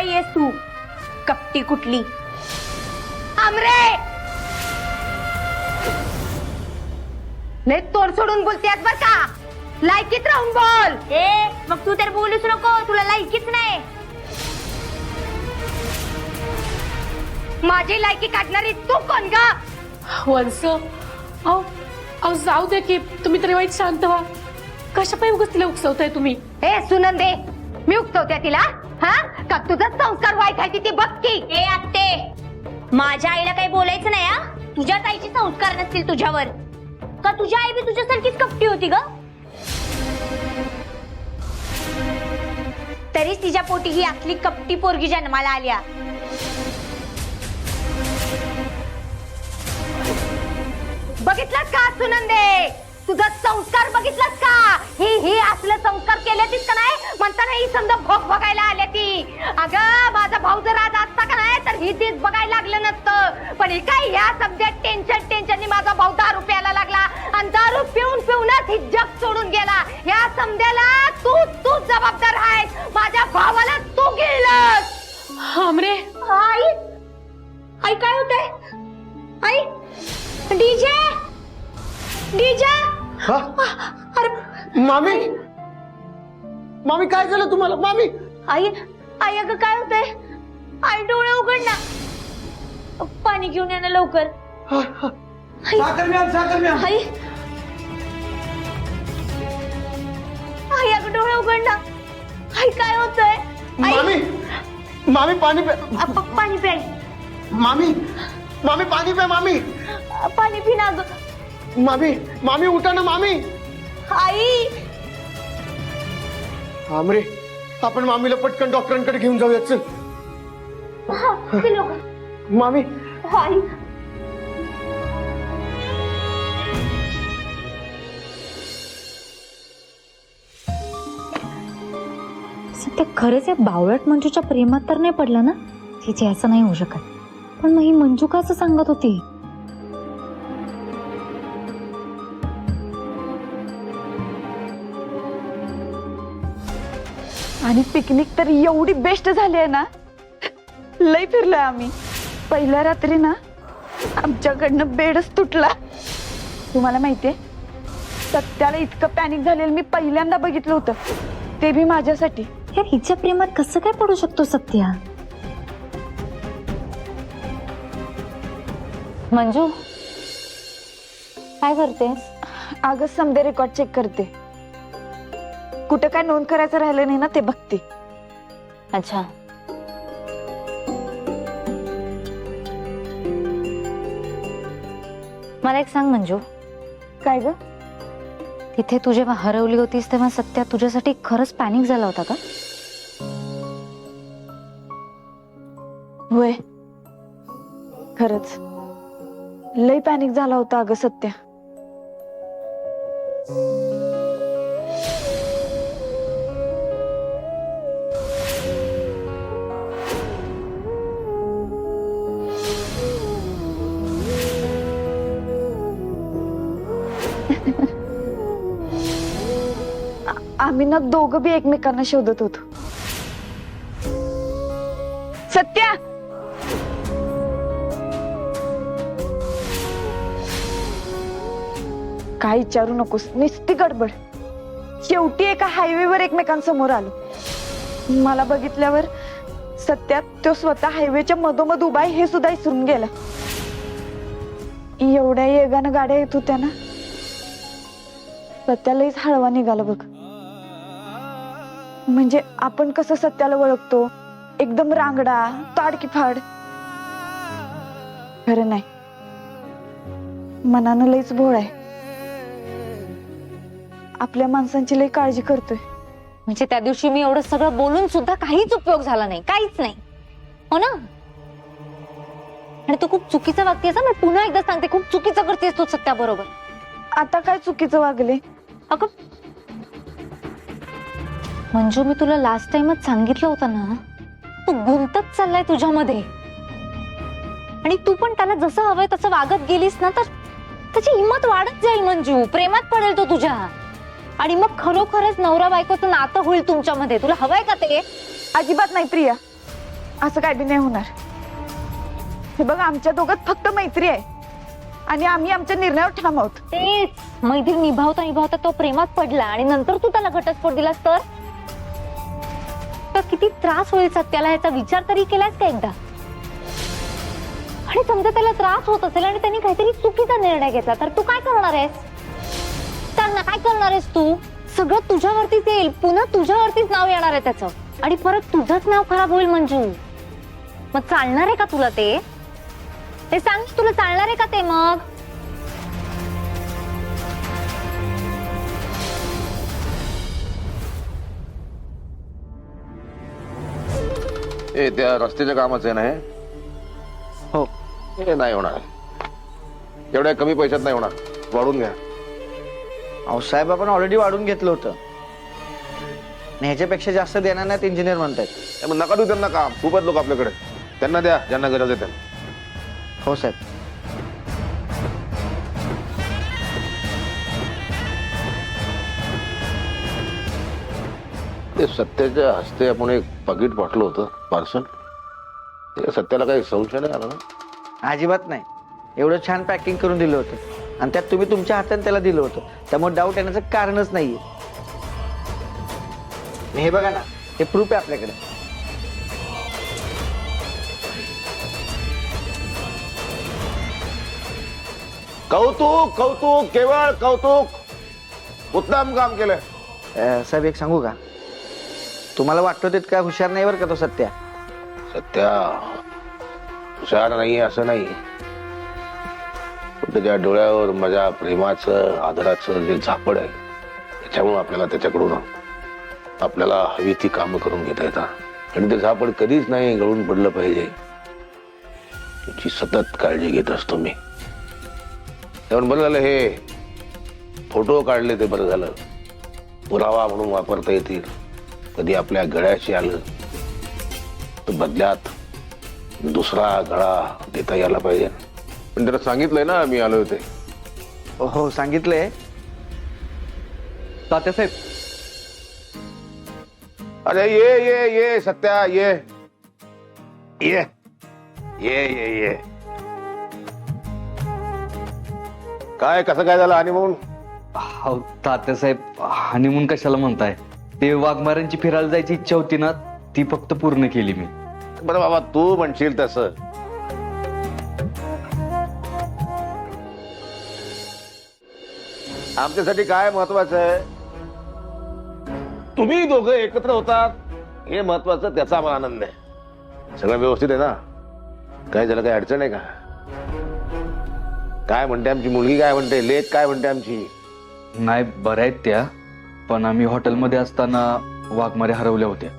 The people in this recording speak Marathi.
बाई आहेस तू, कपटी कुठली. आमरे लय तोड सोडून बोलतेस बर का, लायकीत राहून बोल. मग तू तर बोलूच नको, तुला लायकीच नाही. माझी लायकी काढणारी तू कोण ग? वंस अहो जाऊ दे की, तुम्ही तरी वाईट शांत व्हा. कशा पायी उगाच तिला उकसवताय तुम्ही? ए सुनंदे, मी उकसवते तिला? हा का तुझा संस्कार वाईट आहे ती बघ की. ए आत्ते, माझ्या आईला काही बोलायचं नाही हा. तुझ्याच आईचे संस्कार नसतील तुझ्यावर का? तुझी आई बी तुझ्यासारखीच कपटी होती ग. तरीच तिच्या पोटी ही असली कपटी पोरगी जन्माला आल्या. बघितलास का सुनंदे, तुझा संस्कार बघितलास का? ही असले संस्कार केले तीच का नाही म्हणताना ही समजा भोग बघायला आल्या ती. अगं माझा भाऊ जर आज असता का नाही तर ही तीच बघायला लागलं नसतं. पण ही काय ह्या सब्जेक्ट टेन्शननी माझा भाऊ दारू प्यायला लागला आणि दारू पिऊनच ही जग सोडून गेला. ह्या समजायला तू जबाबदार आहेस. माझ्या भावाला तू गेलस. आमरे आई आई काय होतंय? आई डीजे अरे मामी, मामी काय झालं तुम्हाला? मामी, आई आई अगं काय होतंय? आई डोळे उघड ना, पाणी घेऊन ये ना लवकर. साखर आई आई अगं डोळे उघड ना. आई काय होतंय? मामी, मामी पाणी पे. पाणी प्याय. मामी, मामी पाणी पे. मामी, पाणी पी ना गं. मामी, मामी उठा ना मामी. आई आमरे, आपण मामीला पटकन डॉक्टरांकडे घेऊन जाऊया. चल मामी. आई सत्य खरंच या बावळट मंजूच्या प्रेमात तर नाही पडला ना? तिचे असं नाही होऊ शकत. पण मग ही मंजू का असं सांगत होती? आणि पिकनिक तर एवढी बेस्ट झाली आहे ना, लय फिरलोय आम्ही. पहिल्या रात्री ना आमच्याकडनं बेडच तुटला. तुम्हाला माहितीये, सत्याला इतकं पॅनिक झालेलं मी पहिल्यांदा बघितलं होतं, ते बी माझ्यासाठी. यार हिच्या प्रेमात कसं काय पडू शकतो सत्या? मंजू काय करतेस? अगं समदे रेकॉर्ड चेक करते. कुठं काय नोंद करायचं राहिलं नाही ना ते बघते. अच्छा, मला एक सांग मंजू, काय ग? तिथे तू जेव्हा हरवली होतीस तेव्हा सत्या तुझ्यासाठी खरंच पॅनिक झाला होता का? होय, खरंच लय पॅनिक झाला होता अगं सत्या. आम्ही ना दोघं बी एकमेकांना शोधत होतो. सत्या, काय विचारू नकोस, नुसती गडबड. शेवटी एका हायवेवर एकमेकांसमोर आलो. मला बघितल्यावर सत्या तो स्वतः हायवेच्या मधोमध उभा आहे हे सुद्धा विसरून गेला. एवढ्या वेगानं गाड्या येत होत्या ना, सत्यालाच हळवा निघाला बघ. म्हणजे आपण कसं सत्याला ओळखतो, एकदम रांगडा ताडकीफाड. खरं नाही, मनानं लईच भोळ आहे. आपल्या माणसांची लई काळजी करतोय. म्हणजे त्या दिवशी मी एवढं सगळं बोलून सुद्धा काहीच उपयोग झाला नाही, काहीच नाही, हो ना? आणि तू खूप चुकीचं वागतेस. मी पुन्हा एकदा सांगते, खूप चुकीचं करतेस तू सत्या बरोबर. आता काय चुकीचं वागले? अगं मंजू, मी तुला लास्ट टाइमच सांगितलं होतं ना, तू गुंतत चाललाय तुझ्यामध्ये. आणि तू पण त्याला जसं हवंय तसं वागत गेलीस ना तर त्याची हिंमत वाढत जाईल. मंजू, प्रेमात पडेल तो तुझ्या. आणि मग खरोखरच नवरा बायकोचं नातं होईल तुमच्यामध्ये. तुला हवंय का ते? अजिबात नाही प्रिया. असं काय बी नाही होणार. हे बघ, आमच्या दोघात फक्त मैत्री आहे आणि आम्ही आमच्या निर्णयावर ठाम आहोत. तेच मैत्री निभावता निभावता तो प्रेमात पडला आणि नंतर तू त्याला घटस्फोट दिलास तर किती त्रास होईल सत्याला याचा विचार तरी केलास का एकदा? आणि समजा त्याला त्रास होत असेल आणि त्यांनी काहीतरी चुकीचा निर्णय घेतला तर तू काय करणार आहेस? सांग ना, काय करणार आहेस तू? सगळं तुझ्यावरतीच येईल, पुन्हा तुझ्यावरतीच नाव येणार आहे त्याचं आणि परत तुझंच नाव खराब होईल मंजू. मग चालणार आहे का तुला ते सांग, तुला चालणार आहे का ते? मग ए त्या रस्त्याच्या कामाचं आहे ना हे? हो. हे नाही होणार, एवढ्या कमी पैशात नाही होणार, वाढून घ्या. अहो साहेब, आपण ऑलरेडी वाढून घेतलं होतं आणि ह्याच्यापेक्षा जास्त देणार नाहीत इंजिनियर म्हणतायत. ए, मग नका देऊ त्यांना काम, खूप आहेत लोक आपल्याकडे, त्यांना द्या ज्यांना गरज आहे त्यांना. हो साहेब. ते सत्याच्या हस्ते आपण एक पाकिट पाठवलं होतं पार्सल, ते सत्याला काही संशय नाही आला ना? अजिबात नाही. एवढं छान पॅकिंग करून दिलं होतं आणि त्यात तुम्ही तुमच्या हाताने त्याला दिलं होतं, त्यामुळे डाऊट येण्याचं कारणच नाहीये. हे बघा ना, हे प्रूफ आहे आपल्याकडे. कौतुक कौतुक, केवळ कौतुक, उत्तम काम केलंय. साहेब एक सांगू का, तुम्हाला वाटतं तितका हुशार नाही बरं का तो सत्या. सत्या हुशार नाही असं नाही, पण त्याच्या डोळ्यावर माझ्या प्रेमाचं आदराचं जे झापड आहे त्याच्यामुळे आपल्याला त्याच्याकडून आपल्याला हवी ती कामं करून घेता येतात. आणि ते झापड कधीच नाही गळून पडलं पाहिजे याची सतत काळजी घेत असतो मी. त्यामुळे बरं झालं हे फोटो काढले, ते बरं झालं, पुरावा म्हणून वापरता येतील. कधी आपल्या गळ्याशी आलं तर बदल्यात दुसरा गळा देता यायला पाहिजे. पण त्याला सांगितलंय ना मी आलो होते. हो सांगितलंय तात्यासाहेब. अरे ये ये ये सत्या, ये ये ये ये ये. काय कसं काय झालं हनीमून? हो तात्यासाहेब, हनीमून कशाला म्हणताय? ते वाघमाऱ्यांची फिरायला जायची इच्छा होती ना, ती फक्त पूर्ण केली मी. बरं बाबा, तू म्हणशील तसं. आमच्यासाठी काय महत्वाचं आहे? तुम्ही दोघं एकत्र होतात हे महत्वाचं, त्याचा आम्हाला आनंद आहे. सगळं व्यवस्थित आहे ना? काय झालं, काही अडचण आहे का? काय म्हणते आमची मुलगी, काय म्हणते लेक, काय म्हणते आमची? नाही, बऱ्या आहेत त्या, पण आम्ही हॉटेलमध्ये असताना वाघमारे हरवल्या होत्या.